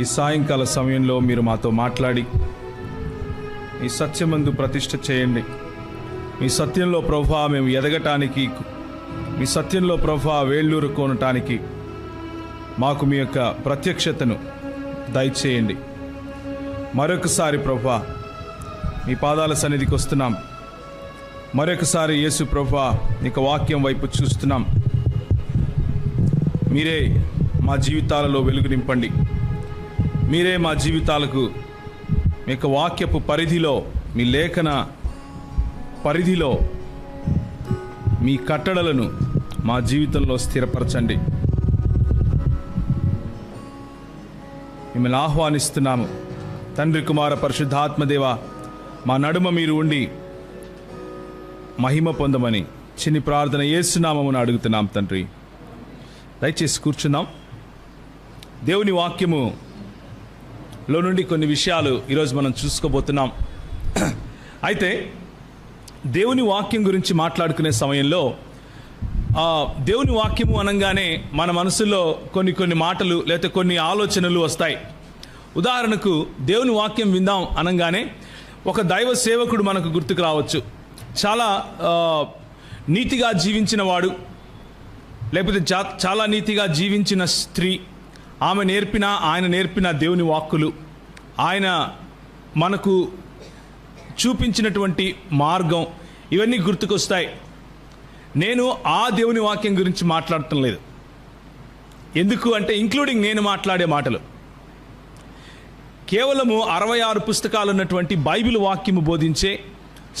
ఈ సాయంకాల సమయంలో మీరు మాతో మాట్లాడి ఈ సత్యమందు ప్రతిష్ఠ చేయండి. మీ సత్యంలో ప్రభువా మేము ఎదగటానికి, మీ సత్యంలో ప్రభువా వేళ్ళూరుకోనటానికి మాకు మీ యొక్క ప్రత్యక్షతను దయచేయండి. మరొకసారి ప్రభువా మీ పాదాల సన్నిధికి వస్తున్నాం. మరొకసారి యేసు ప్రభువా ఇక వాక్యం వైపు చూస్తున్నాం. మీరే మా జీవితాలలో వెలుగు నింపండి. మీరే మా జీవితాలకు మీ యొక్క వాక్యపు పరిధిలో, మీ లేఖన పరిధిలో మీ కట్టడలను మా జీవితంలో స్థిరపరచండి. మిమ్మల్ని ఆహ్వానిస్తున్నాము. తండ్రి, కుమార, పరిశుద్ధాత్మదేవ, మా నడుమ మీరు ఉండి మహిమ పొందమని చిన్ని ప్రార్థన యేసునామమున అడుగుతున్నాం తండ్రి. దయచేసి కూర్చున్నాం. దేవుని వాక్యములో నుండి కొన్ని విషయాలు ఈరోజు మనం చూసుకోబోతున్నాం. అయితే దేవుని వాక్యం గురించి మాట్లాడుకునే సమయంలో దేవుని వాక్యము అనగానే మన మనసులో కొన్ని మాటలు లేదా కొన్ని ఆలోచనలు వస్తాయి. ఉదాహరణకు దేవుని వాక్యం విందాం అనగానే ఒక దైవ సేవకుడు మనకు గుర్తుకు రావచ్చు. చాలా నీతిగా జీవించిన వాడు, లేకపోతే చాలా నీతిగా జీవించిన స్త్రీ, ఆయన నేర్పిన దేవుని వాక్కులు, ఆయన మనకు చూపించినటువంటి మార్గం, ఇవన్నీ గుర్తుకొస్తాయి. నేను ఆ దేవుని వాక్యం గురించి మాట్లాడటం లేదు. ఎందుకు అంటే ఇంక్లూడింగ్ నేను మాట్లాడే మాటలు కేవలము 66 పుస్తకాలు ఉన్నటువంటి బైబిల్ వాక్యము బోధించే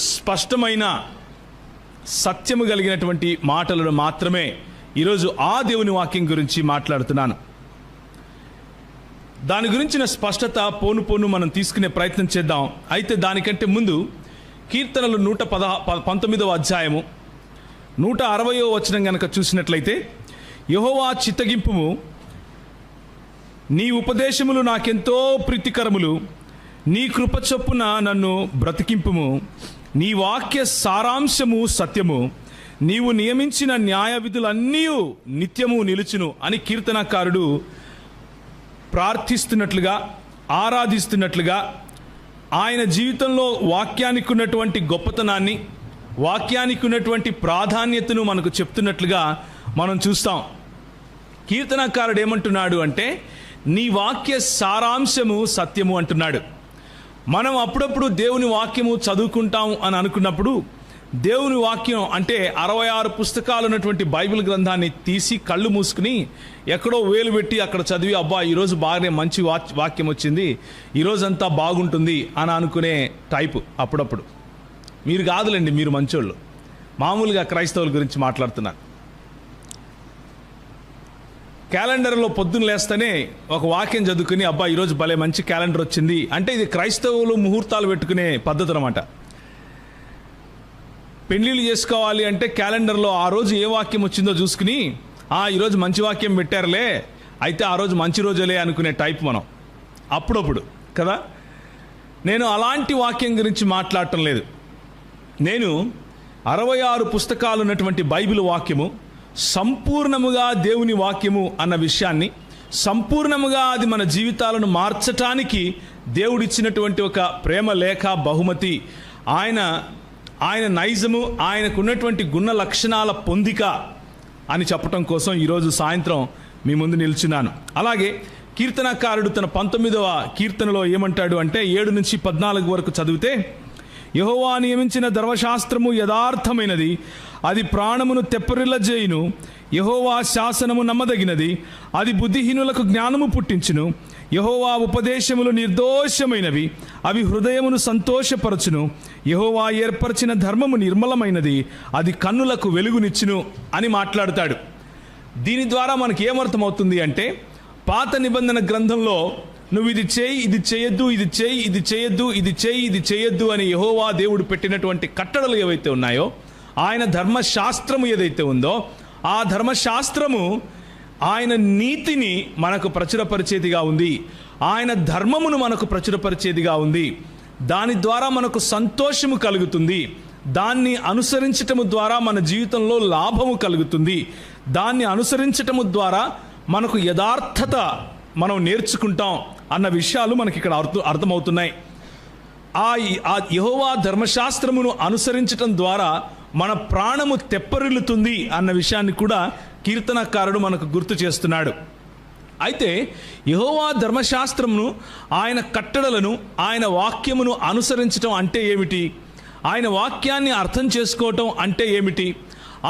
స్పష్టమైన సత్యము కలిగినటువంటి మాటలను మాత్రమే ఈరోజు ఆ దేవుని వాక్యం గురించి మాట్లాడుతున్నాను. దాని గురించిన స్పష్టత పోను మనం తీసుకునే ప్రయత్నం చేద్దాం. అయితే దానికంటే ముందు కీర్తనలు 119వ అధ్యాయము 160వ వచనం గనక చూసినట్లయితే, యెహోవా చిత్తగింపుము, నీ ఉపదేశములు నాకెంతో ప్రీతికరములు, నీ కృప చొప్పున నన్ను బ్రతికింపుము, నీ వాక్య సారాంశము సత్యము, నీవు నియమించిన న్యాయ విధులన్నీ నిత్యము నిలుచును అని కీర్తనకారుడు ప్రార్థిస్తున్నట్లుగా, ఆరాధిస్తున్నట్లుగా, ఆయన జీవితంలో వాక్యానికి ఉన్నటువంటి గొప్పతనాన్ని, వాక్యానికి ఉన్నటువంటి ప్రాధాన్యతను మనకు చెప్తున్నట్లుగా మనం చూస్తాం. కీర్తనకారుడు ఏమంటున్నాడు అంటే, నీ వాక్య సారాంశము సత్యము అంటున్నాడు. మనం అప్పుడప్పుడు దేవుని వాక్యము చదువుకుంటాం అని అనుకున్నప్పుడు, దేవుని వాక్యం అంటే 66 పుస్తకాలు ఉన్నటువంటి బైబిల్ గ్రంథాన్ని తీసి కళ్ళు మూసుకుని ఎక్కడో వేలు పెట్టి అక్కడ చదివి, అబ్బా ఈరోజు బాగానే మంచి వాక్యం వచ్చింది, ఈరోజంతా బాగుంటుంది అని అనుకునే టైపు అప్పుడప్పుడు. మీరు కాదులేండి, మీరు మంచోళ్ళు. మామూలుగా క్రైస్తవుల గురించి మాట్లాడుతున్నారు. క్యాలెండర్లో పొద్దున్న లేస్తేనే ఒక వాక్యం చదువుకుని, అబ్బా ఈరోజు భలే మంచి క్యాలెండర్ వచ్చింది అంటే, ఇది క్రైస్తవులు ముహూర్తాలు పెట్టుకునే పద్ధతి అన్నమాట. పెళ్ళిళ్ళు చేసుకోవాలి అంటే క్యాలెండర్లో ఆ రోజు ఏ వాక్యం వచ్చిందో చూసుకుని, ఈరోజు మంచి వాక్యం పెట్టారులే, అయితే ఆ రోజు మంచి రోజులే అనుకునే టైప్ మనం అప్పుడప్పుడు కదా. నేను అలాంటి వాక్యం గురించి మాట్లాడటం లేదు. నేను 66 పుస్తకాలు ఉన్నటువంటి బైబిల్ వాక్యము సంపూర్ణముగా దేవుని వాక్యము అన్న విషయాన్ని, సంపూర్ణముగా అది మన జీవితాలను మార్చటానికి దేవుడిచ్చినటువంటి ఒక ప్రేమ లేఖ బహుమతి, ఆయన నైజము, ఆయనకున్నటువంటి గుణ లక్షణాల పొందిక అని చెప్పటం కోసం ఈరోజు సాయంత్రం మీ ముందు నిల్చున్నాను. అలాగే కీర్తనకారుడు తన 19వ కీర్తనలో ఏమంటాడు అంటే, 7 నుంచి 14 వరకు చదివితే, యెహోవా నియమించిన ధర్మశాస్త్రము యథార్థమైనది, అది ప్రాణమును తెప్పరిల్లజేయును. యెహోవా శాసనము నమ్మదగినది, అది బుద్ధిహీనులకు జ్ఞానము పుట్టించును. యెహోవా ఉపదేశములు నిర్దోషమైనవి, అవి హృదయమును సంతోషపరచును. యెహోవా ఏర్పరిచిన ధర్మము నిర్మలమైనది, అది కన్నులకు వెలుగునిచ్చును అని మాట్లాడుతాడు. దీని ద్వారా మనకి ఏమర్థమవుతుంది అంటే, పాత నిబంధన గ్రంథంలో నువ్వు ఇది చేయి, ఇది చేయొద్దు, ఇది చేయి, ఇది చేయొద్దు, ఇది చేయి, ఇది చేయొద్దు అని యెహోవా దేవుడు పెట్టినటువంటి కట్టడలు ఏవైతే ఉన్నాయో, ఆయన ధర్మశాస్త్రము ఏదైతే ఉందో, ఆ ధర్మశాస్త్రము ఆయన నీతిని మనకు ప్రచురపరిచేదిగా ఉంది, ఆయన ధర్మమును మనకు ప్రచురపరిచేదిగా ఉంది. దాని ద్వారా మనకు సంతోషము కలుగుతుంది, దాన్ని అనుసరించటము ద్వారా మన జీవితంలో లాభము కలుగుతుంది, దాన్ని అనుసరించటము ద్వారా మనకు యథార్థత మనం నేర్చుకుంటాం అన్న విషయాలు మనకి ఇక్కడ అర్థమవుతున్నాయి. ఆ యెహోవా ధర్మశాస్త్రమును అనుసరించటం ద్వారా మన ప్రాణము తెప్పరిల్లుతుంది అన్న విషయాన్ని కూడా కీర్తనకారుడు మనకు గుర్తు చేస్తున్నాడు. అయితే యెహోవా ధర్మశాస్త్రమును, ఆయన కట్టడలను, ఆయన వాక్యమును అనుసరించటం అంటే ఏమిటి? ఆయన వాక్యాన్ని అర్థం చేసుకోవటం అంటే ఏమిటి?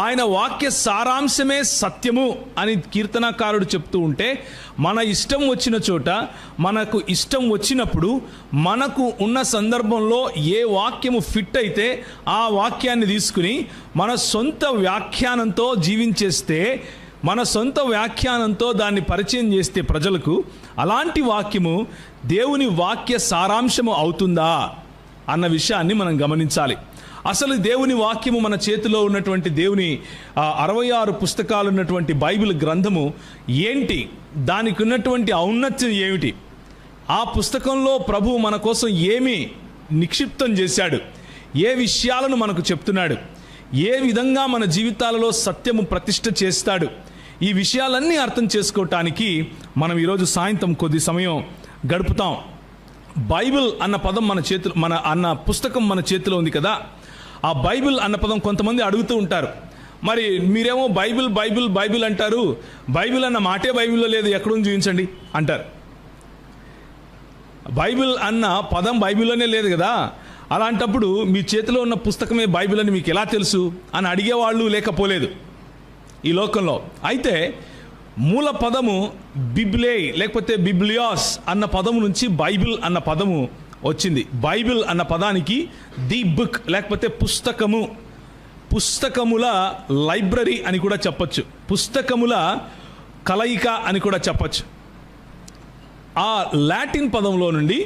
ఆయన వాక్య సారాంశమే సత్యము అని కీర్తనకారుడు చెప్తూ ఉంటే, మన ఇష్టం వచ్చిన చోట, మనకు ఇష్టం వచ్చినప్పుడు, మనకు ఉన్న సందర్భంలో ఏ వాక్యము ఫిట్ అయితే ఆ వాక్యాన్ని తీసుకుని మన సొంత వ్యాఖ్యానంతో జీవించేస్తే, మన సొంత వ్యాఖ్యానంతో దాన్ని పరిచయం చేస్తే ప్రజలకు, అలాంటి వాక్యము దేవుని వాక్య సారాంశము అవుతుందా అన్న విషయాన్ని మనం గమనించాలి. అసలు దేవుని వాక్యము మన చేతిలో ఉన్నటువంటి దేవుని 66 పుస్తకాలు ఉన్నటువంటి బైబిల్ గ్రంథము ఏంటి? దానికి ఉన్నటువంటి ఔన్నత్యం ఏమిటి? ఆ పుస్తకంలో ప్రభువు మన కోసం ఏమి నిక్షిప్తం చేశాడు? ఏ విషయాలను మనకు చెప్తున్నాడు? ఏ విధంగా మన జీవితాలలో సత్యము ప్రతిష్ఠ చేస్తాడు? ఈ విషయాలన్నీ అర్థం చేసుకోవటానికి మనం ఈరోజు సాయంత్రం కొద్ది సమయం గడుపుతాం. బైబిల్ అన్న పదం అన్న పుస్తకం మన చేతిలో ఉంది కదా. ఆ బైబిల్ అన్న పదం కొంతమంది అడుగుతూ ఉంటారు, మరి మీరేమో బైబిల్ బైబిల్ బైబిల్ అంటారు, బైబిల్ అన్న మాటే బైబిల్లో లేదు, ఎక్కడుంది చూపించండి అంటారు. బైబిల్ అన్న పదం బైబిల్లోనే లేదు కదా, అలాంటప్పుడు మీ చేతిలో ఉన్న పుస్తకమే బైబిల్ అని మీకు ఎలా తెలుసు అని అడిగేవాళ్ళు లేకపోలేదు ఈ లోకంలో. అయితే మూల పదము బిబ్లే లేకపోతే బిబ్లియాస్ అన్న పదము నుంచి బైబిల్ అన్న పదము వచ్చింది. బైబిల్ అన్న పదానికి ది బుక్ లేకపోతే పుస్తకము, పుస్తకముల లైబ్రరీ అని కూడా చెప్పచ్చు, పుస్తకముల కలయిక అని కూడా చెప్పచ్చు. ఆ లాటిన్ పదంలో నుండి,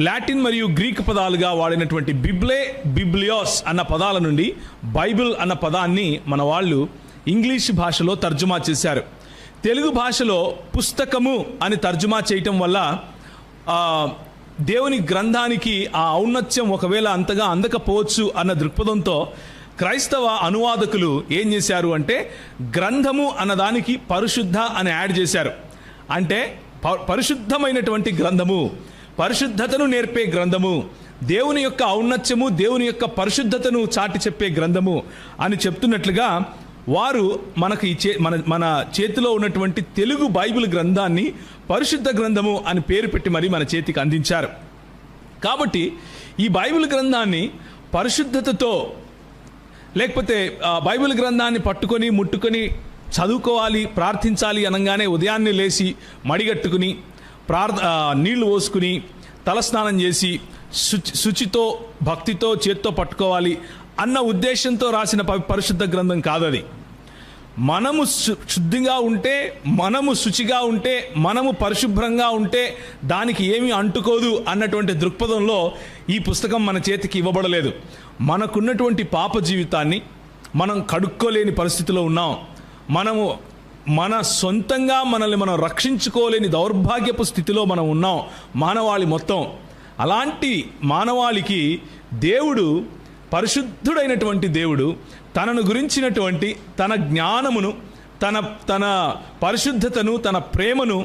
లాటిన్ మరియు గ్రీక్ పదాలుగా వాడినటువంటి బిబ్లే, బిబ్లియాస్ అన్న పదాల నుండి బైబిల్ అన్న పదాన్ని మన వాళ్ళు ఇంగ్లీష్ భాషలో తర్జుమా చేశారు. తెలుగు భాషలో పుస్తకము అని తర్జుమా చేయటం వల్ల దేవుని గ్రంథానికి ఆ ఔన్నత్యం ఒకవేళ అంతగా అందకపోవచ్చు అన్న దృక్పథంతో క్రైస్తవ అనువాదకులు ఏం చేశారు అంటే, గ్రంథము అన్నదానికి పరిశుద్ధ అని యాడ్ చేశారు. అంటే పరిశుద్ధమైనటువంటి గ్రంథము, పరిశుద్ధతను నేర్పే గ్రంథము, దేవుని యొక్క ఔన్నత్యము, దేవుని యొక్క పరిశుద్ధతను చాటి చెప్పే గ్రంథము అని చెప్తున్నట్లుగా వారు మనకి మన చేతిలో ఉన్నటువంటి తెలుగు బైబిల్ గ్రంథాన్ని పరిశుద్ధ గ్రంథము అని పేరు పెట్టి మరి మన చేతికి అందించారు. కాబట్టి ఈ బైబిల్ గ్రంథాన్ని పరిశుద్ధతతో, లేకపోతే బైబిల్ గ్రంథాన్ని పట్టుకొని ముట్టుకొని చదువుకోవాలి, ప్రార్థించాలి అనగానే ఉదయాన్నే లేచి మడిగట్టుకుని నీళ్లు పోసుకుని తలస్నానం చేసి శుచితో భక్తితో చేత్తో పట్టుకోవాలి అన్న ఉద్దేశంతో రాసిన పరిశుద్ధ గ్రంథం కాదది. మనము శుద్ధిగా ఉంటే, మనము శుచిగా ఉంటే, మనము పరిశుభ్రంగా ఉంటే దానికి ఏమీ అంటుకోదు అన్నటువంటి దృక్పథంలో ఈ పుస్తకం మన చేతికి ఇవ్వబడలేదు. మనకున్నటువంటి పాప జీవితాన్ని మనం కడుక్కోలేని పరిస్థితిలో ఉన్నాం. మనము మన సొంతంగా మనల్ని మనం రక్షించుకోలేని దౌర్భాగ్యపు స్థితిలో మనం ఉన్నాం మానవాళి మొత్తం. అలాంటి మానవాళికి దేవుడు, పరిశుద్ధుడైనటువంటి దేవుడు తనను గురించినటువంటి తన జ్ఞానమును, తన పరిశుద్ధతను, తన ప్రేమను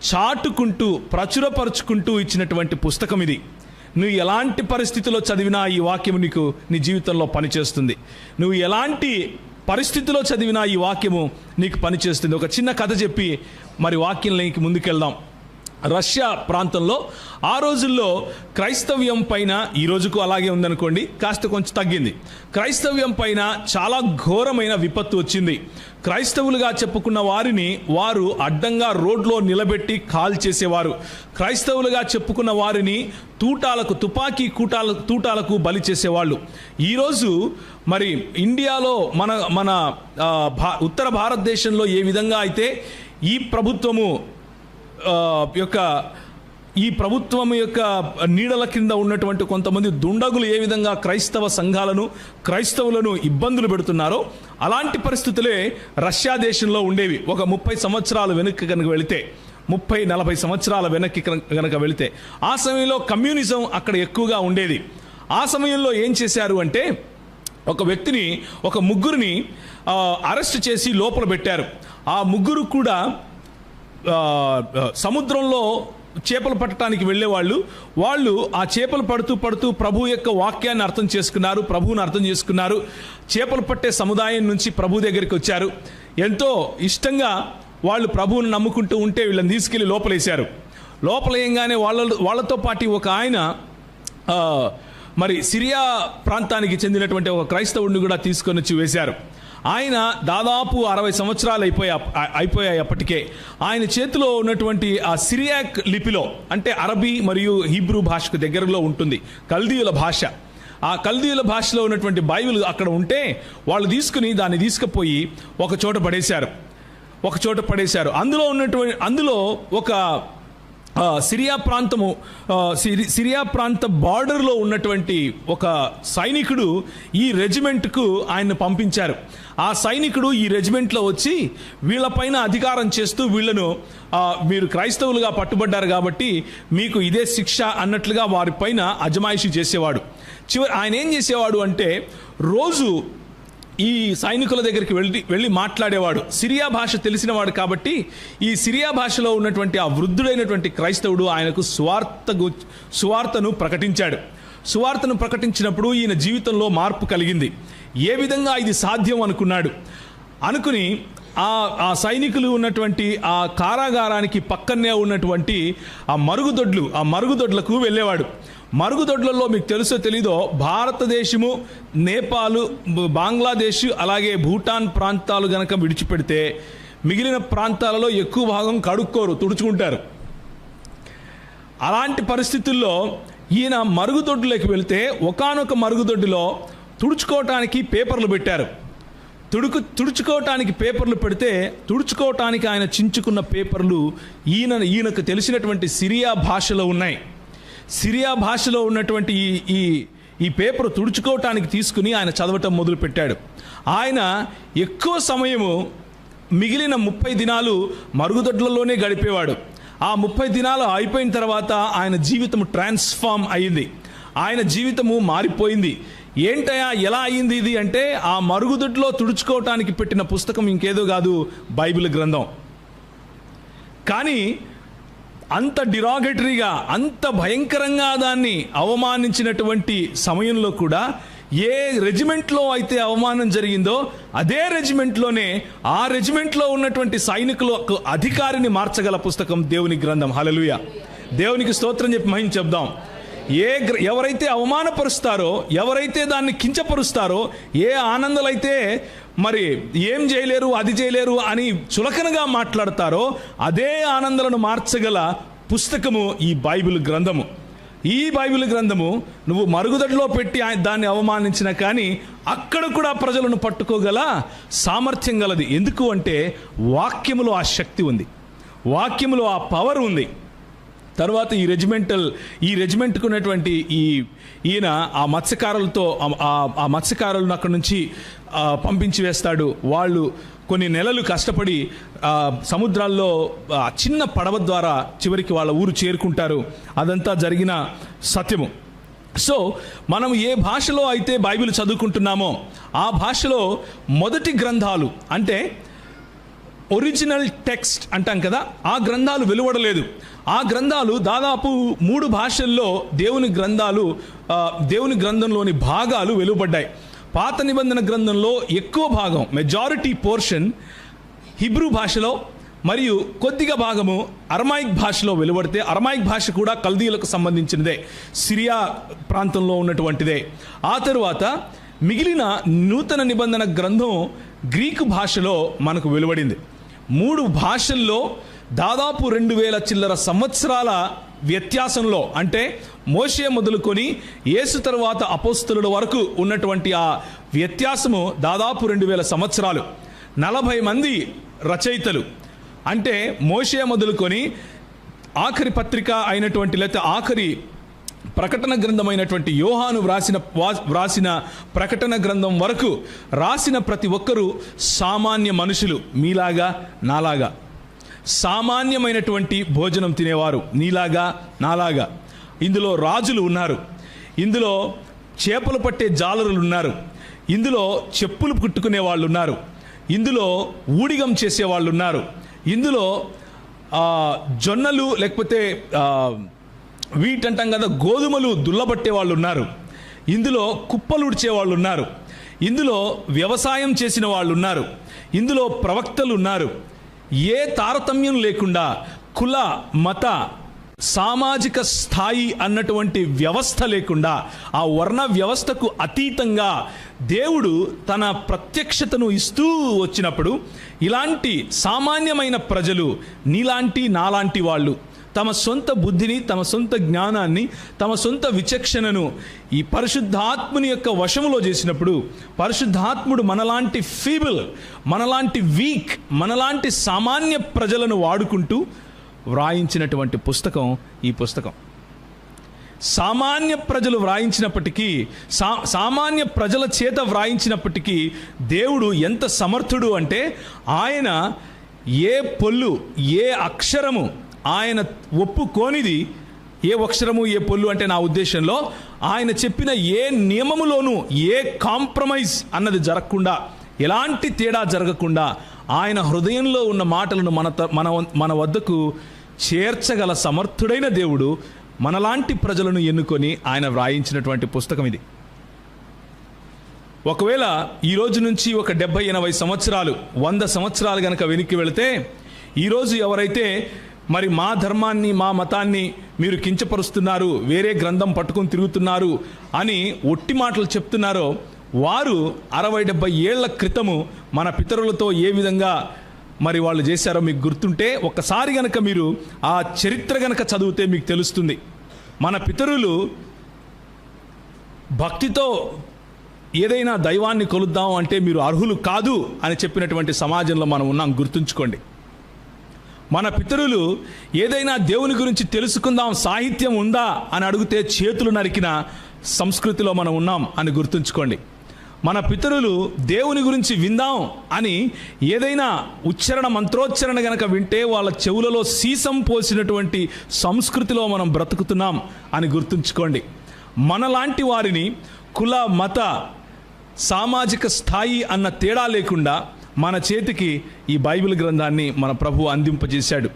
చాటుకుంటూ ప్రచురపరుచుకుంటూ ఇచ్చినటువంటి పుస్తకం ఇది. నువ్వు ఎలాంటి పరిస్థితిలో చదివినా ఈ వాక్యము నీకు నీ జీవితంలో పనిచేస్తుంది. నువ్వు ఎలాంటి పరిస్థితిలో చదివినా ఈ వాక్యము నీకు పనిచేస్తుంది. ఒక చిన్న కథ చెప్పి మరి వాక్యంలోకి ముందుకెళ్దాం. రష్యా ప్రాంతంలో ఆ రోజుల్లో క్రైస్తవ్యం పైన, ఈ రోజుకు అలాగే ఉందనుకోండి, కాస్త కొంచెం తగ్గింది. క్రైస్తవ్యం పైన చాలా ఘోరమైన విపత్తు వచ్చింది. క్రైస్తవులుగా చెప్పుకున్న వారిని వారు అడ్డంగా రోడ్లో నిలబెట్టి కాల్ చేసేవారు. క్రైస్తవులుగా చెప్పుకున్న వారిని తుపాకీ తూటాలకు బలి చేసేవాళ్ళు. ఈరోజు మరి ఇండియాలో మన ఉత్తర భారతదేశంలో ఏ విధంగా అయితే ఈ ప్రభుత్వం యొక్క నీడల కింద ఉన్నటువంటి కొంతమంది దుండగులు ఏ విధంగా క్రైస్తవ సంఘాలను, క్రైస్తవులను ఇబ్బందులు పెడుతున్నారో అలాంటి పరిస్థితులే రష్యా దేశంలో ఉండేవి. ఒక 30 సంవత్సరాలు వెనక్కి కనుక వెళితే, 30-40 సంవత్సరాల వెనక్కి కనుక వెళితే, ఆ సమయంలో కమ్యూనిజం అక్కడ ఎక్కువగా ఉండేది. ఆ సమయంలో ఏం చేశారు అంటే, ఒక ముగ్గురిని అరెస్ట్ చేసి లోపల పెట్టారు. ఆ ముగ్గురు కూడా సముద్రంలో చేపలు పట్టడానికి వాళ్ళు ఆ చేపలు పడుతూ ప్రభు యొక్క వాక్యాన్ని అర్థం చేసుకున్నారు, ప్రభువుని అర్థం చేసుకున్నారు. చేపలు పట్టే సముదాయం నుంచి ప్రభు దగ్గరికి వచ్చారు. ఎంతో ఇష్టంగా వాళ్ళు ప్రభువుని నమ్ముకుంటూ ఉంటే వీళ్ళని తీసుకెళ్లి లోపలేశారు. లోపలేయంగానే వాళ్ళతో పాటు ఒక ఆయన మరి సిరియా ప్రాంతానికి చెందినటువంటి ఒక క్రైస్తవుడిని కూడా తీసుకొని వచ్చి వేశారు. ఆయన దాదాపు 60 సంవత్సరాలు అయిపోయాయి అప్పటికే. ఆయన చేతిలో ఉన్నటువంటి ఆ సిరియాక్ లిపిలో, అంటే అరబీ మరియు హీబ్రూ భాషకు దగ్గరలో ఉంటుంది కల్దీయుల భాష. ఆ కల్దీయుల భాషలో ఉన్నటువంటి బైబిల్ అక్కడ ఉంటే వాళ్ళు తీసుకుని దాన్ని తీసుకుపోయి ఒక చోట పడేశారు. అందులో ఒక సిరియా ప్రాంత బార్డర్లో ఉన్నటువంటి ఒక సైనికుడు ఈ రెజిమెంట్కు ఆయన్ని పంపించారు. ఆ సైనికుడు ఈ రెజిమెంట్లో వచ్చి వీళ్ళపైన అధికారం చేస్తూ వీళ్ళను మీరు క్రైస్తవులుగా పట్టుబడ్డారు కాబట్టి మీకు ఇదే శిక్ష అన్నట్లుగా వారిపైన అజమాయిషీ చేసేవాడు. ఆయన ఏం చేసేవాడు అంటే రోజు ఈ సైనికుల దగ్గరికి వెళ్ళి మాట్లాడేవాడు. సిరియా భాష తెలిసినవాడు కాబట్టి ఈ సిరియా భాషలో ఉన్నటువంటి ఆ వృద్ధుడైనటువంటి క్రైస్తవుడు ఆయనకు సువార్తను ప్రకటించాడు. సువార్తను ప్రకటించినప్పుడు ఈయన జీవితంలో మార్పు కలిగింది. ఏ విధంగా ఇది సాధ్యం అనుకుని ఆ సైనికులు ఉన్నటువంటి ఆ కారాగారానికి పక్కనే ఉన్నటువంటి ఆ మరుగుదొడ్లకు వెళ్ళేవాడు. మరుగుదొడ్లలో మీకు తెలుసో తెలీదో భారతదేశము, నేపాల్, బంగ్లాదేశ్, అలాగే భూటాన్ ప్రాంతాలు గనక విడిచిపెడితే మిగిలిన ప్రాంతాలలో ఎక్కువ భాగం కడుక్కోరు, తుడుచుకుంటారు. అలాంటి పరిస్థితుల్లో ఈయన మరుగుదొడ్డులోకి వెళ్తే ఒకానొక మరుగుదొడ్డులో తుడుచుకోవటానికి పేపర్లు పెట్టారు. తుడుచుకోవటానికి పేపర్లు పెడితే తుడుచుకోవటానికి ఆయన చించుకున్న పేపర్లు ఈయనకు తెలిసినటువంటి సిరియా భాషలో ఉన్నాయి. సిరియా భాషలో ఉన్నటువంటి ఈ పేపర్ తుడుచుకోవటానికి తీసుకుని ఆయన చదవటం మొదలుపెట్టాడు. ఆయన ఎక్కువ సమయము మిగిలిన 30 దినాలు మరుగుదొడ్లలోనే గడిపేవాడు. ఆ 30 దినాలు అయిపోయిన తర్వాత ఆయన జీవితం ట్రాన్స్ఫార్మ్ అయింది. ఆయన జీవితము మారిపోయింది. ఏంటయా ఎలా అయింది ఇది అంటే, ఆ మరుగుదొడ్లో తుడుచుకోవటానికి పెట్టిన పుస్తకం ఇంకేదో కాదు, బైబిల్ గ్రంథం. కానీ అంత డిరాగటరీగా, అంత భయంకరంగా దాన్ని అవమానించినటువంటి సమయంలో కూడా ఏ రెజిమెంట్లో అయితే అవమానం జరిగిందో అదే రెజిమెంట్లోనే ఆ రెజిమెంట్లో ఉన్నటువంటి సైనికులకు అధికారిని మార్చగల పుస్తకం దేవుని గ్రంథం. హల్లెలూయా, దేవునికి స్తోత్రం చెప్పి మహిమ చెప్దాం. ఎవరైతే అవమానపరుస్తారో, ఎవరైతే దాన్ని కించపరుస్తారో, ఏ ఆనందాలైతే మరి ఏం చేయలేరు, అది చేయలేరు అని చులకనగా మాట్లాడతారో అదే ఆనందాలను మార్చగల పుస్తకము ఈ బైబిల్ గ్రంథము. ఈ బైబిల్ గ్రంథము నువ్వు మరుగుదొడ్లో పెట్టి దాన్ని అవమానించినా కానీ అక్కడ కూడా ప్రజలను పట్టుకోగల సామర్థ్యం గలది. ఎందుకు అంటే వాక్యములో ఆ శక్తి ఉంది, వాక్యములో ఆ పవర్ ఉంది. తర్వాత ఈ రెజిమెంట్కు ఉన్నటువంటి ఈయన ఆ మత్స్యకారులను అక్కడి నుంచి పంపించి వేస్తాడు. వాళ్ళు కొన్ని నెలలు కష్టపడి సముద్రాల్లో చిన్న పడవ ద్వారా చివరికి వాళ్ళ ఊరు చేరుకుంటారు. అదంతా జరిగిన సత్యము. సో మనం ఏ భాషలో అయితే బైబిల్ చదువుకుంటున్నామో ఆ భాషలో మొదటి గ్రంథాలు అంటే ఒరిజినల్ టెక్స్ట్ అంటాం కదా, ఆ గ్రంథాలు వెలువడలేదు. ఆ గ్రంథాలు దాదాపు 3 భాషల్లో దేవుని గ్రంథంలోని భాగాలు వెలువడ్డాయి. పాత నిబంధన గ్రంథంలో ఎక్కువ భాగం, మెజారిటీ పోర్షన్ హిబ్రూ భాషలో మరియు కొద్దిగా భాగము అరమాయిక్ భాషలో వెలువడితే, అరమాయిక్ భాష కూడా కల్దీయులకు సంబంధించినదే, సిరియా ప్రాంతంలో ఉన్నటువంటిదే. ఆ తరువాత మిగిలిన నూతన నిబంధన గ్రంథం గ్రీకు భాషలో మనకు వెలువడింది. 3 భాషల్లో దాదాపు 2000 చిల్లర సంవత్సరాల వ్యత్యాసంలో, అంటే మోషే మొదలుకొని యేసు తరువాత అపోస్తలుల వరకు ఉన్నటువంటి ఆ వ్యత్యాసము దాదాపు 2000 సంవత్సరాలు. 40 మంది రచయితలు, అంటే మోషే మొదలుకొని ఆఖరి పత్రిక అయినటువంటి లేకపోతే ఆఖరి ప్రకటన గ్రంథమైనటువంటి యోహాను వ్రాసిన ప్రకటన గ్రంథం వరకు రాసిన ప్రతి ఒక్కరూ సామాన్య మనుషులు, మీలాగా నాలాగా. సామాన్యమైనటువంటి భోజనం తినేవారు, నీలాగా నాలాగా. ఇందులో రాజులు ఉన్నారు, ఇందులో చేపలు పట్టే జాలరులు ఉన్నారు, ఇందులో చెప్పులు కుట్టుకునే వాళ్ళు ఉన్నారు, ఇందులో ఊడిగం చేసేవాళ్ళు ఉన్నారు, ఇందులో జొన్నలు లేకపోతే వీట్ అంటాం కదా, గోధుమలు దుల్లబట్టే వాళ్ళు ఉన్నారు, ఇందులో కుప్పలు ఉడిచే వాళ్ళు ఉన్నారు, ఇందులో వ్యవసాయం చేసిన వాళ్ళు ఉన్నారు, ఇందులో ప్రవక్తలు ఉన్నారు. ఏ తారతమ్యం లేకుండా కుల మత సామాజిక స్థాయి అన్నటువంటి వ్యవస్థ లేకుండా, ఆ వర్ణ వ్యవస్థకు అతీతంగా దేవుడు తన ప్రత్యక్షతను ఇస్తూ వచ్చినప్పుడు ఇలాంటి సామాన్యమైన ప్రజలు, నీలాంటి నాలాంటి వాళ్ళు తమ సొంత బుద్ధిని, తమ సొంత జ్ఞానాన్ని, తమ సొంత విచక్షణను ఈ పరిశుద్ధాత్ముని యొక్క వశములో చేసినప్పుడు, పరిశుద్ధాత్ముడు మనలాంటి ఫీబుల్, మనలాంటి వీక్, మనలాంటి సామాన్య ప్రజలను వాడుకుంటూ వ్రాయించినటువంటి పుస్తకం ఈ పుస్తకం. సామాన్య ప్రజలు వ్రాయించినప్పటికీ, సామాన్య ప్రజల చేత వ్రాయించినప్పటికీ దేవుడు ఎంత సమర్థుడు అంటే, ఆయన ఏ పొల్లు, ఏ అక్షరము ఆయన ఒప్పుకోనిది, ఏ అక్షరము ఏ పొల్లు అంటే నా ఉద్దేశంలో ఆయన చెప్పిన ఏ నియమములోనూ ఏ కాంప్రమైజ్ అన్నది జరగకుండా, ఎలాంటి తేడా జరగకుండా ఆయన హృదయంలో ఉన్న మాటలను మన వద్దకు చేర్చగల సమర్థుడైన దేవుడు మనలాంటి ప్రజలను ఎన్నుకొని ఆయన వ్రాయించినటువంటి పుస్తకం ఇది. ఒకవేళ ఈ రోజు నుంచి ఒక 70-80 సంవత్సరాలు, 100 సంవత్సరాలు గనక వెనక్కి వెళితే, ఈరోజు ఎవరైతే మరి మా ధర్మాన్ని, మా మతాన్ని మీరు కించపరుస్తున్నారు, వేరే గ్రంథం పట్టుకొని తిరుగుతున్నారు అని ఒట్టి మాటలు చెప్తున్నారో, వారు 60-70 ఏళ్ల క్రితము మన పితరులతో ఏ విధంగా మరి వాళ్ళు చేశారో మీకు గుర్తుంటే, ఒక్కసారి గనక మీరు ఆ చరిత్ర గనక చదివితే మీకు తెలుస్తుంది. మన పితరులు భక్తితో ఏదైనా దైవాన్ని కొలుద్దాం అంటే మీరు అర్హులు కాదు అని చెప్పినటువంటి సమాజంలో మనం ఉన్నాం, గుర్తుంచుకోండి. మన పితరులు ఏదైనా దేవుని గురించి తెలుసుకుందాం, సాహిత్యం ఉందా అని అడిగితే చేతులు నరికిన సంస్కృతిలో మనం ఉన్నాం అని గుర్తుంచుకోండి. మన పితరులు దేవుని గురించి విందాం అని ఏదైనా ఉచ్చారణ, మంత్రోచ్చరణ గనక వింటే వాళ్ళ చెవులలో సీసం పోసినటువంటి సంస్కృతిలో మనం బ్రతుకుతున్నాం అని గుర్తుంచుకోండి. మనలాంటి వారిని కుల మత సామాజిక స్థాయి అన్న తేడా లేకుండా మన చేతికి ఈ బైబిల్ గ్రంథాన్ని మన ప్రభువు అందింపజేశాడు.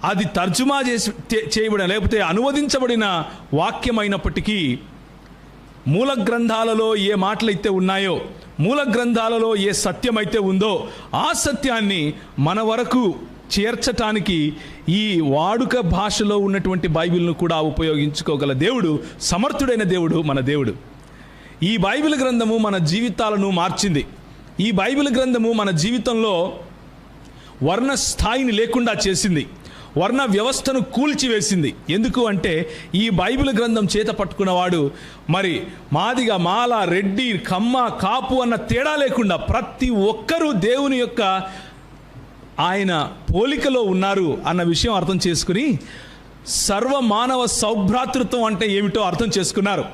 అది తర్జుమా చేయబడిన లేకపోతే అనువదించబడిన వాక్యమైనప్పటికీ, మూల గ్రంథాలలో ఏ మాటలైతే ఉన్నాయో, మూల గ్రంథాలలో ఏ సత్యమైతే ఉందో, ఆ సత్యాన్ని మన వరకు చేర్చటానికి ఈ వాడుక భాషలో ఉన్నటువంటి బైబిల్ను కూడా ఉపయోగించుకోగల దేవుడు, సమర్థుడైన దేవుడు మన దేవుడు. ఈ బైబిల్ గ్రంథము మన జీవితాలను మార్చింది. ఈ బైబిల్ గ్రంథము మన జీవితంలో వర్ణ స్థాయిని లేకుండా చేసింది, వర్ణ వ్యవస్థను కూల్చివేసింది. ఎందుకు అంటే ఈ బైబిల్ గ్రంథం చేత పట్టుకున్నవాడు మరి మాదిగ, మాల, రెడ్డి, కమ్మ, కాపు అన్న తేడా లేకుండా ప్రతి ఒక్కరూ దేవుని యొక్క ఆయన పోలికలో ఉన్నారు అన్న విషయం అర్థం చేసుకుని సర్వమానవ సౌభ్రాతృత్వం అంటే ఏమిటో అర్థం చేసుకున్నారు.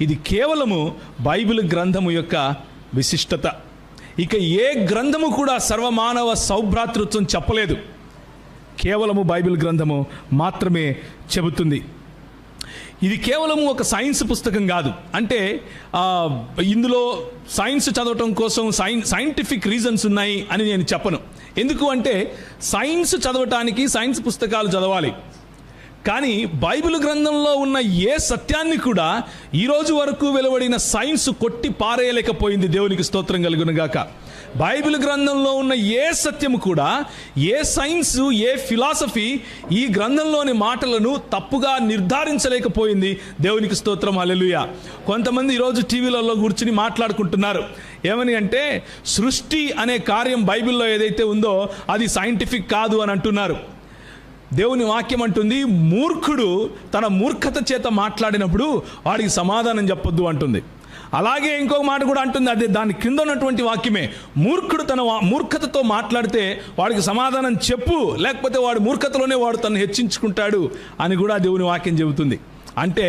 ఇది కేవలము బైబిల్ గ్రంథము యొక్క విశిష్టత. ఇక ఏ గ్రంథము కూడా సర్వమానవ సౌభ్రాతృత్వం చెప్పలేదు, కేవలము బైబిల్ గ్రంథము మాత్రమే చెబుతుంది. ఇది కేవలము ఒక సైన్స్ పుస్తకం కాదు. అంటే ఇందులో సైన్స్ చదవటం కోసం సైంటిఫిక్ రీజన్స్ ఉన్నాయి అని నేను చెప్పను. ఎందుకు అంటే సైన్స్ చదవటానికి సైన్స్ పుస్తకాలు చదవాలి, కానీ బైబిల్ గ్రంథంలో ఉన్న ఏ సత్యాన్ని కూడా ఈరోజు వరకు వెలువడిన సైన్స్ కొట్టి పారేయలేకపోయింది. దేవునికి స్తోత్రం కలుగునుగాక. బైబిల్ గ్రంథంలో ఉన్న ఏ సత్యము కూడా, ఏ సైన్స్, ఏ ఫిలాసఫీ ఈ గ్రంథంలోని మాటలను తప్పుగా నిర్ధారించలేకపోయింది. దేవునికి స్తోత్రం, హల్లెలూయా. కొంతమంది ఈరోజు టీవీలలో కూర్చుని మాట్లాడుకుంటున్నారు. ఏమని అంటే, సృష్టి అనే కార్యం బైబిల్లో ఏదైతే ఉందో అది సైంటిఫిక్ కాదు అని అంటున్నారు. దేవుని వాక్యం అంటుంది, మూర్ఖుడు తన మూర్ఖత చేత మాట్లాడినప్పుడు వాడికి సమాధానం చెప్పొద్దు అంటుంది. అలాగే ఇంకొక మాట కూడా అంటుంది, అదే దాని కింద ఉన్నటువంటి వాక్యమే, మూర్ఖుడు తన మూర్ఖతతో మాట్లాడితే వాడికి సమాధానం చెప్పు, లేకపోతే వాడి మూర్ఖతలోనే వాడు తను హెచ్చించుకుంటాడు అని కూడా దేవుని వాక్యం చెబుతుంది. అంటే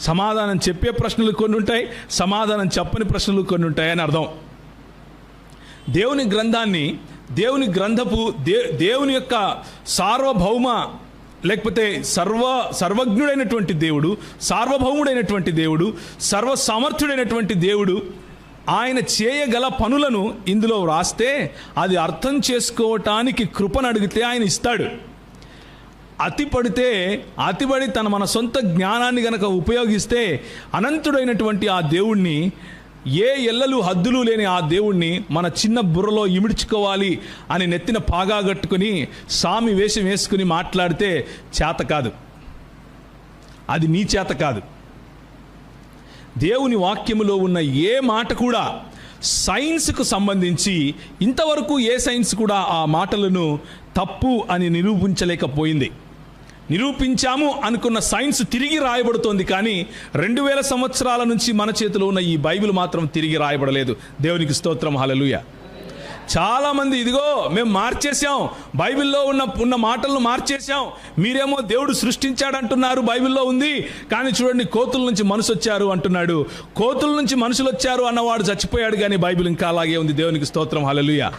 సమాధానం చెప్పే ప్రశ్నలు కొన్ని ఉంటాయి, సమాధానం చెప్పని ప్రశ్నలు కొన్ని ఉంటాయి అని అర్థం. దేవుని గ్రంథాన్ని, దేవుని గ్రంథపు దేవుని యొక్క సార్వభౌమ లేకపోతే సర్వజ్ఞుడైనటువంటి దేవుడు, సార్వభౌముడైనటువంటి దేవుడు, సర్వసామర్థ్యుడైనటువంటి దేవుడు ఆయన చేయగల పనులను ఇందులో వ్రాస్తే అది అర్థం చేసుకోవటానికి కృపను అడిగితే ఆయన ఇస్తాడు. అతిపడి మన సొంత జ్ఞానాన్ని గనక ఉపయోగిస్తే అనంతుడైనటువంటి ఆ దేవుణ్ణి, ఏ ఎల్లలు హద్దులు లేని ఆ దేవుణ్ణి మన చిన్న బుర్రలో ఇమిడ్చుకోవాలి అని నెత్తిన పాగా కట్టుకుని సామి వేషం వేసుకుని మాట్లాడితే చేత కాదు. అది నీ చేత కాదు. దేవుని వాక్యములో ఉన్న ఏ మాట కూడా సైన్స్కు సంబంధించి ఇంతవరకు ఏ సైన్స్ కూడా ఆ మాటలను తప్పు అని నిరూపించలేకపోయింది. నిరూపించాము అనుకున్న సైన్స్ తిరిగి రాయబడుతోంది, కానీ 2000 సంవత్సరాల నుంచి మన చేతిలో ఉన్న ఈ బైబిల్ మాత్రం తిరిగి రాయబడలేదు. దేవునికి స్తోత్రం, హల్లెలూయా. చాలామంది ఇదిగో మేము మార్చేసాం, బైబిల్లో ఉన్న మాటలను మార్చేసాం, మీరేమో దేవుడు సృష్టించాడంటున్నారు, బైబిల్లో ఉంది, కానీ చూడండి కోతుల నుంచి మనుషులు వచ్చారు అంటున్నాడు. కోతుల నుంచి మనుషులు వచ్చారు అన్నవాడు చచ్చిపోయాడు, కానీ బైబిల్ ఇంకా అలాగే ఉంది. దేవునికి స్తోత్రం, హల్లెలూయా.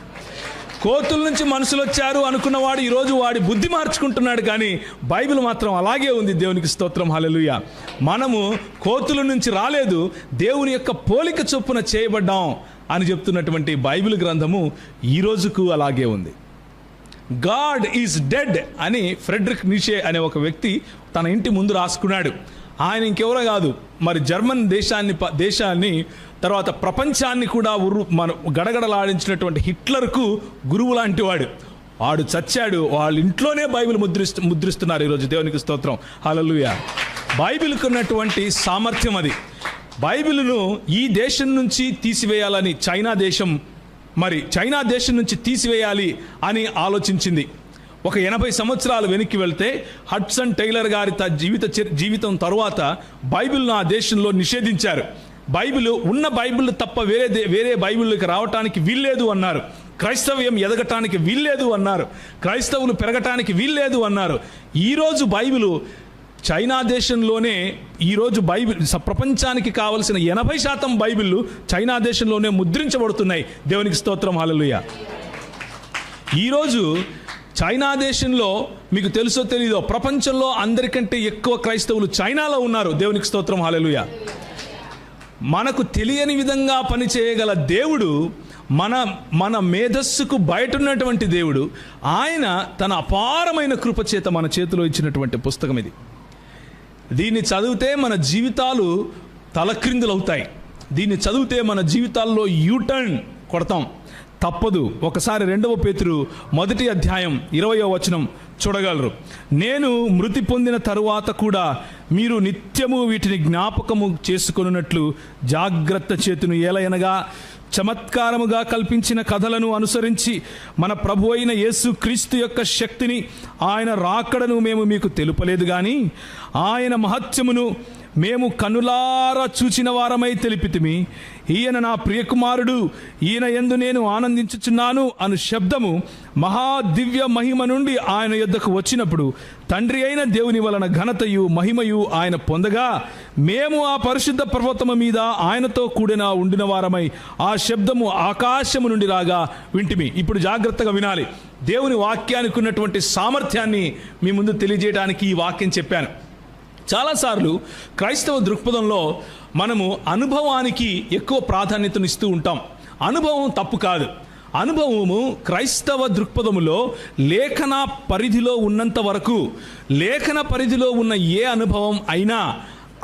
కోతుల నుంచి మనుషులు వచ్చారు అనుకున్నవాడు ఈరోజు వాడి బుద్ధి మార్చుకుంటున్నాడు, కానీ బైబిల్ మాత్రం అలాగే ఉంది. దేవునికి స్తోత్రం, హల్లెలూయా. మనము కోతుల నుంచి రాలేదు, దేవుని యొక్క పోలిక చొప్పున చేయబడ్డాం అని చెప్తున్నటువంటి బైబిల్ గ్రంథము ఈ రోజుకు అలాగే ఉంది. గాడ్ ఈజ్ డెడ్ అని ఫ్రెడరిక్ నీషే అనే ఒక వ్యక్తి తన ఇంటి ముందు రాసుకున్నాడు. ఆయన ఇంకెవరో కాదు, మరి జర్మన్ దేశాన్ని తర్వాత ప్రపంచాన్ని కూడా గడగడలాడించినటువంటి హిట్లర్కు గురువు లాంటి వాడు చచ్చాడు. వాళ్ళ ఇంట్లోనే బైబిల్ ముద్రిస్తున్నారు ఈరోజు. దేవునికి స్తోత్రం, హల్లెలూయా. బైబిల్కి ఉన్నటువంటి సామర్థ్యం అది. బైబిల్ను ఈ దేశం నుంచి తీసివేయాలని చైనా దేశం నుంచి తీసివేయాలి అని ఆలోచించింది. ఒక 80 సంవత్సరాలు వెనక్కి వెళ్తే హడ్సన్ టైలర్ గారి జీవితం తరువాత బైబిల్ను ఆ దేశంలో నిషేధించారు. బైబిల్ తప్ప వేరే బైబిల్కి రావటానికి వీల్లేదు అన్నారు. క్రైస్తవ్యం ఎదగటానికి వీల్లేదు అన్నారు. క్రైస్తవులు పెరగటానికి వీల్లేదు అన్నారు. ఈరోజు బైబిల్ చైనా దేశంలోనే, ఈరోజు బైబిల్ ప్రపంచానికి కావలసిన 80% బైబిళ్ళు చైనా దేశంలోనే ముద్రించబడుతున్నాయి. దేవునికి స్తోత్రం, హల్లెలూయా. ఈరోజు చైనా దేశంలో మీకు తెలుసో తెలీదో, ప్రపంచంలో అందరికంటే ఎక్కువ క్రైస్తవులు చైనాలో ఉన్నారు. దేవునికి స్తోత్రం, హల్లెలూయా. మనకు తెలియని విధంగా పనిచేయగల దేవుడు, మన మేధస్సుకు బయట ఉన్నటువంటి దేవుడు, ఆయన తన అపారమైన కృపచేత మన చేతిలో ఇచ్చినటువంటి పుస్తకం ఇది. దీన్ని చదివితే మన జీవితాలు తలక్రిందులవుతాయి. దీన్ని చదివితే మన జీవితాల్లో యూటర్న్ కొడతాం, తప్పదు. ఒకసారి 2వ పేతురు 1వ అధ్యాయం 20వ వచనం చూడగలరు. నేను మృతి పొందిన తరువాత కూడా మీరు నిత్యము వీటిని జ్ఞాపకము చేసుకొనున్నట్లు జాగ్రత్త చేతును, ఏలయనగా చమత్కారముగా కల్పించిన కథలను అనుసరించి మన ప్రభు అయిన యేసు క్రీస్తు యొక్క శక్తిని, ఆయన రాకడను మేము మీకు తెలుపలేదు, కానీ ఆయన మహత్యమును మేము కనులారా చూచిన వారమై తెలిపితిమి. ఈయన నా ప్రియకుమారుడు, ఈయన యందు నేను ఆనందించుచున్నాను అను శబ్దము మహాదివ్య మహిమ నుండి ఆయన యొద్దకు వచ్చినప్పుడు తండ్రి అయిన దేవుని వలన ఘనతయు మహిమయు ఆయన పొందగా, మేము ఆ పరిశుద్ధ పర్వతము మీద ఆయనతో కూడిన ఉండిన వారమై ఆ శబ్దము ఆకాశము నుండి రాగా వింటిమి. ఇప్పుడు జాగ్రత్తగా వినాలి. దేవుని వాక్యానికి ఉన్నటువంటి సామర్థ్యాన్ని మీ ముందు తెలియజేయడానికి ఈ వాక్యం చెప్పాను. చాలాసార్లు క్రైస్తవ దృక్పథంలో మనము అనుభవానికి ఎక్కువ ప్రాధాన్యతనిస్తూ ఉంటాం. అనుభవం తప్పు కాదు. అనుభవము క్రైస్తవ దృక్పథములో లేఖన పరిధిలో ఉన్నంత వరకు, లేఖన పరిధిలో ఉన్న ఏ అనుభవం అయినా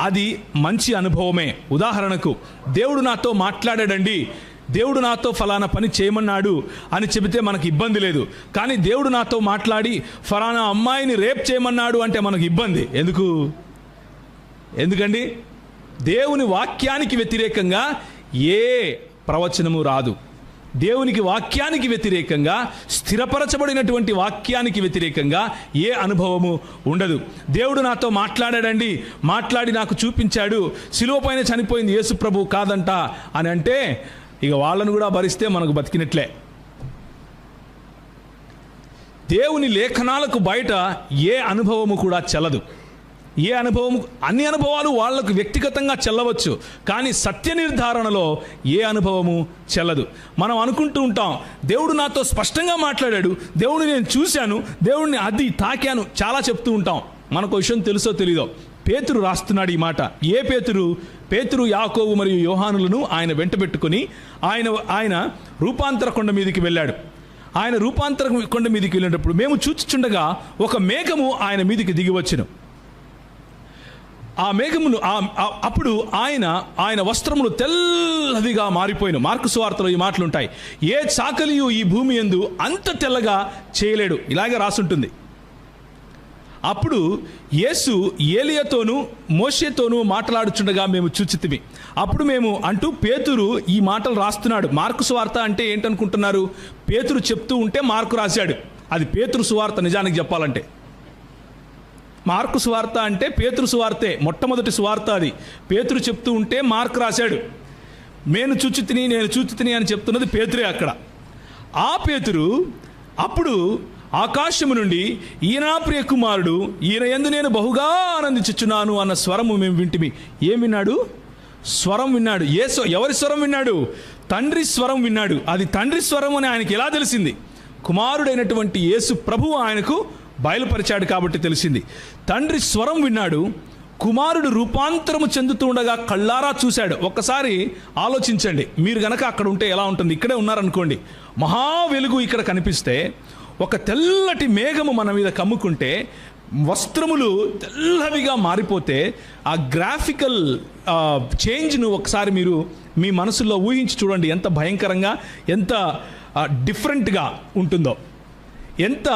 అది మంచి అనుభవమే. ఉదాహరణకు, దేవుడు నాతో మాట్లాడాడండి, దేవుడు నాతో ఫలానా పని చేయమన్నాడు అని చెబితే మనకు ఇబ్బంది లేదు. కానీ దేవుడు నాతో మాట్లాడి ఫలానా అమ్మాయిని రేప్ చేయమన్నాడు అంటే మనకు ఇబ్బంది. ఎందుకండి? దేవుని వాక్యానికి వ్యతిరేకంగా ఏ ప్రవచనము రాదు. దేవునికి వాక్యానికి వ్యతిరేకంగా, స్థిరపరచబడినటువంటి వాక్యానికి వ్యతిరేకంగా ఏ అనుభవము ఉండదు. దేవుడు నాతో మాట్లాడాడండి, మాట్లాడి నాకు చూపించాడు, శిలువ పైన చనిపోయింది యేసు ప్రభు కాదంట అని అంటే ఇక వాళ్ళను కూడా భరిస్తే మనకు బతికినట్లే. దేవుని లేఖనాలకు బయట ఏ అనుభవము కూడా చెల్లదు. అన్ని అనుభవాలు వాళ్లకు వ్యక్తిగతంగా చెల్లవచ్చు, కానీ సత్య నిర్ధారణలో ఏ అనుభవము చెల్లదు. మనం అనుకుంటూ ఉంటాం, దేవుడు నాతో స్పష్టంగా మాట్లాడాడు, దేవుడిని నేను చూశాను, దేవుడిని అది తాకాను, చాలా చెప్తూ ఉంటాం. మనకు విషయం తెలుసో తెలీదో, పేతురు రాస్తున్నాడు ఈ మాట. ఏ పేతురు? పేతురు, యాకోబు మరియు యోహానులను ఆయన వెంట పెట్టుకుని ఆయన రూపాంతర కొండ మీదకి వెళ్ళాడు. ఆయన రూపాంతర కొండ మీదకి వెళ్ళినప్పుడు మేము చూచుచుండగా ఒక మేఘము ఆయన మీదకి దిగి వచ్చెను. ఆ మేఘమును అప్పుడు ఆయన వస్త్రములు తెల్లవిగా మారిపోయిన. మార్కు సువార్తలో ఈ మాటలు ఉంటాయి. ఏ చాకలియు ఈ భూమి యందు అంత తెల్లగా చేయలేడు, ఇలాగే రాసుంటుంది. అప్పుడు యేసు ఏలియాతోనూ మోషేతోనూ మాట్లాడుచుండగా మేము చూచితిమి. అప్పుడు మేము అంటూ పేతురు ఈ మాటలు రాస్తున్నాడు. మార్కు సువార్త అంటే ఏంటనుకుంటున్నారు? పేతురు చెప్తూ ఉంటే మార్కు రాశాడు. అది పేతురు సువార్త. నిజానికి చెప్పాలంటే మార్కు సువార్త అంటే పేతురు సువార్తే, మొట్టమొదటి సువార్త అది. పేతురు చెప్తూ ఉంటే మార్కు రాశాడు. నేను చూచితిని అని చెప్తున్నది పేతురే అక్కడ. ఆ పేతురు అప్పుడు ఆకాశము నుండి ఈయన నా ప్రియ కుమారుడు, ఈయన యందు నేను బహుగా ఆనందించుచున్నాను అన్న స్వరము మేము వింటిమి. ఏం విన్నాడు? స్వరం విన్నాడు. ఎవరి స్వరం విన్నాడు? తండ్రి స్వరం విన్నాడు. అది తండ్రి స్వరం అని ఆయనకి ఎలా తెలిసింది? కుమారుడైనటువంటి యేసు ప్రభువు ఆయనకు బయలుపరిచాడు కాబట్టి తెలిసింది. తండ్రి స్వరం విన్నాడు. కుమారుడు రూపాంతరము చెందుతూ ఉండగా కళ్ళారా చూశాడు. ఒక్కసారి ఆలోచించండి. మీరు గనక అక్కడ ఉంటే ఎలా ఉంటుంది? ఇక్కడే ఉన్నారనుకోండి, మహా వెలుగు ఇక్కడ కనిపిస్తే, ఒక తెల్లటి మేఘము మన మీద కమ్ముకుంటే, వస్త్రములు తెల్లవిగా మారిపోతే, ఆ గ్రాఫికల్ చేంజ్ను ఒకసారి మీరు మీ మనసులో ఊహించి చూడండి. ఎంత భయంకరంగా, ఎంత డిఫరెంట్గా ఉంటుందో. ఎంత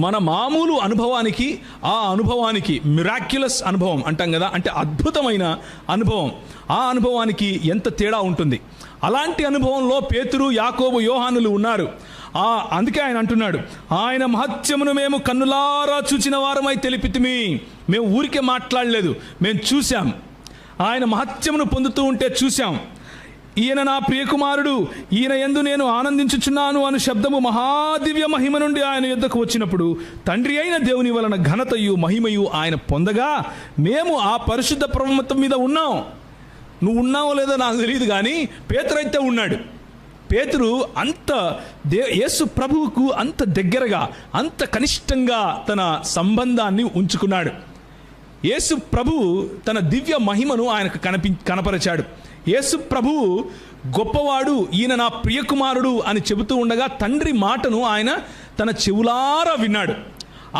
మన మామూలు అనుభవానికి ఆ అనుభవానికి, మిరాక్యులస్ అనుభవం అంటాం కదా, అంటే అద్భుతమైన అనుభవం, ఆ అనుభవానికి ఎంత తేడా ఉంటుంది. అలాంటి అనుభవంలో పేతురు, యాకోబు, యోహానులు ఉన్నారు. అందుకే ఆయన అంటున్నాడు, ఆయన మహత్యమును మేము కన్నులారా చూచిన వారమై తెలిపితిమి. మేము ఊరికే మాట్లాడలేదు, మేము చూసాం. ఆయన మహత్యమును పొందుతూ ఉంటే చూసాం. ఈయన నా ప్రియకుమారుడు, ఈయన యందు నేను ఆనందించుచున్నాను అను శబ్దము మహాదివ్య మహిమ నుండి ఆయన యుద్ధకు వచ్చినప్పుడు తండ్రి అయిన దేవుని వలన ఘనతయు మహిమయు ఆయన పొందగా మేము ఆ పరిశుద్ధ పర్వతం మీద ఉన్నాం. నువ్వు ఉన్నావో లేదో నాకు తెలియదు, కానీ పేతురు అయితే ఉన్నాడు. పేతురు అంత యేసు ప్రభువుకు అంత దగ్గరగా, అంత కనిష్టంగా తన సంబంధాన్ని ఉంచుకున్నాడు. యేసు ప్రభువు తన దివ్య మహిమను ఆయనకు కనపరిచాడు. యేసు ప్రభువు గొప్పవాడు, ఈయన నా ప్రియకుమారుడు అని చెబుతూ ఉండగా తండ్రి మాటను ఆయన తన చెవులారా విన్నాడు.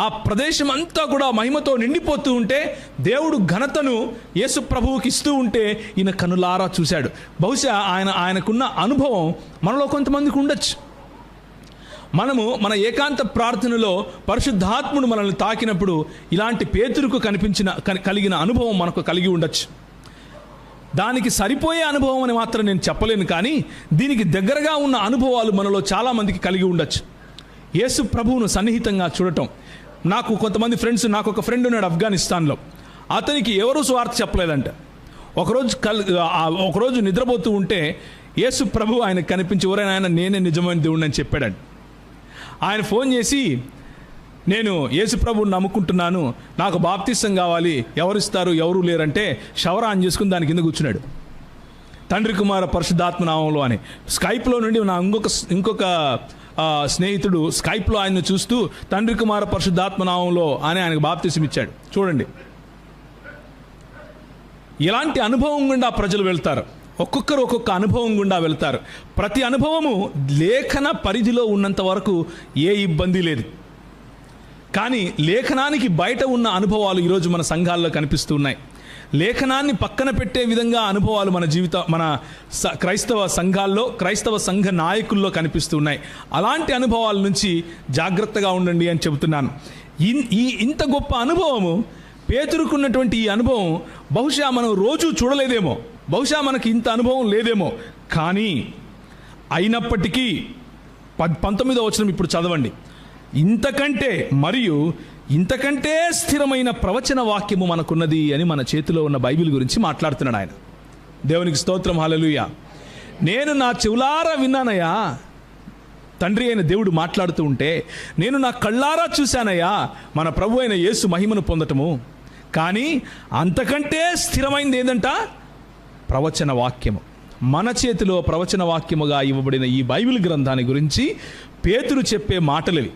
ఆ ప్రదేశం అంతా కూడా మహిమతో నిండిపోతూ ఉంటే, దేవుడు ఘనతను యేసు ప్రభువుకి ఇస్తూ ఉంటే ఈయన కనులారా చూశాడు. బహుశా ఆయనకున్న అనుభవం మనలో కొంతమందికి ఉండొచ్చు. మనము మన ఏకాంత ప్రార్థనలో పరిశుద్ధాత్ముడు మనల్ని తాకినప్పుడు ఇలాంటి పేతురుకు కలిగిన అనుభవం మనకు కలిగి ఉండొచ్చు. దానికి సరిపోయే అనుభవం అని మాత్రం నేను చెప్పలేను, కానీ దీనికి దగ్గరగా ఉన్న అనుభవాలు మనలో చాలామందికి కలిగి ఉండొచ్చు. యేసు ప్రభువును సన్నిహితంగా చూడటం. నాకు కొంతమంది ఫ్రెండ్స్, నాకు ఒక ఫ్రెండ్ ఉన్నాడు ఆఫ్ఘనిస్తాన్లో. అతనికి ఎవరూ స్వార్థ చెప్పలేదంట. ఒకరోజు నిద్రపోతూ ఉంటే యేసు ప్రభు ఆయనకు కనిపించి, ఎవరైనా ఆయన నేనే నిజమైన దేవుడిని అని చెప్పాడంట. ఆయన ఫోన్ చేసి, నేను యేసు ప్రభువుని నమ్ముకుంటున్నాను, నాకు బాప్తిసం కావాలి, ఎవరిస్తారు, ఎవరు లేరంటే షవర్ ఆన్ చేసుకుని దాని కింద కూర్చున్నాడు. తండ్రి కుమార పరిశుద్ధాత్మ నామంలో అని. స్కైప్లో నుండి నా ఇంకొక స్నేహితుడు స్కైప్లో ఆయన్ని చూస్తూ తండ్రి కుమార పరిశుద్ధాత్మ నామంలో అని ఆయనకు బాప్తిసం ఇచ్చాడు. చూడండి, ఇలాంటి అనుభవం గుండా ప్రజలు వెళ్తారు. ఒక్కొక్కరు ఒక్కొక్క అనుభవం గుండా వెళ్తారు. ప్రతి అనుభవము లేఖన పరిధిలో ఉన్నంత వరకు ఏ ఇబ్బంది లేదు. కానీ లేఖనానికి బయట ఉన్న అనుభవాలు ఈరోజు మన సంఘాల్లో కనిపిస్తూ ఉన్నాయి. లేఖనాన్ని పక్కన పెట్టే విధంగా అనుభవాలు మన క్రైస్తవ సంఘాల్లో, క్రైస్తవ సంఘ నాయకుల్లో కనిపిస్తూ ఉన్నాయి. అలాంటి అనుభవాల నుంచి జాగ్రత్తగా ఉండండి అని చెబుతున్నాను. ఇంత గొప్ప అనుభవము, పేతురుకున్నటువంటి ఈ అనుభవం బహుశా మనం రోజు చూడలేదేమో, బహుశా మనకి ఇంత అనుభవం లేదేమో. కానీ అయినప్పటికీ 19వ వచనం ఇప్పుడు చదవండి. ఇంతకంటే స్థిరమైన ప్రవచన వాక్యము మనకున్నది అని మన చేతిలో ఉన్న బైబిల్ గురించి మాట్లాడుతున్నాడు ఆయన. దేవునికి స్తోత్రం, హల్లెలూయా. నేను నా చెవులారా విన్నానయ్యా, తండ్రి అయిన దేవుడు మాట్లాడుతూ ఉంటే నేను నా కళ్ళారా చూశానయ్యా మన ప్రభు అయిన యేసు మహిమను పొందటము. కానీ అంతకంటే స్థిరమైనది ఏదంట? ప్రవచన వాక్యము. మన చేతిలో ప్రవచన వాక్యముగా ఇవ్వబడిన ఈ బైబిల్ గ్రంథాన్ని గురించి పేతురు చెప్పే మాటలవి.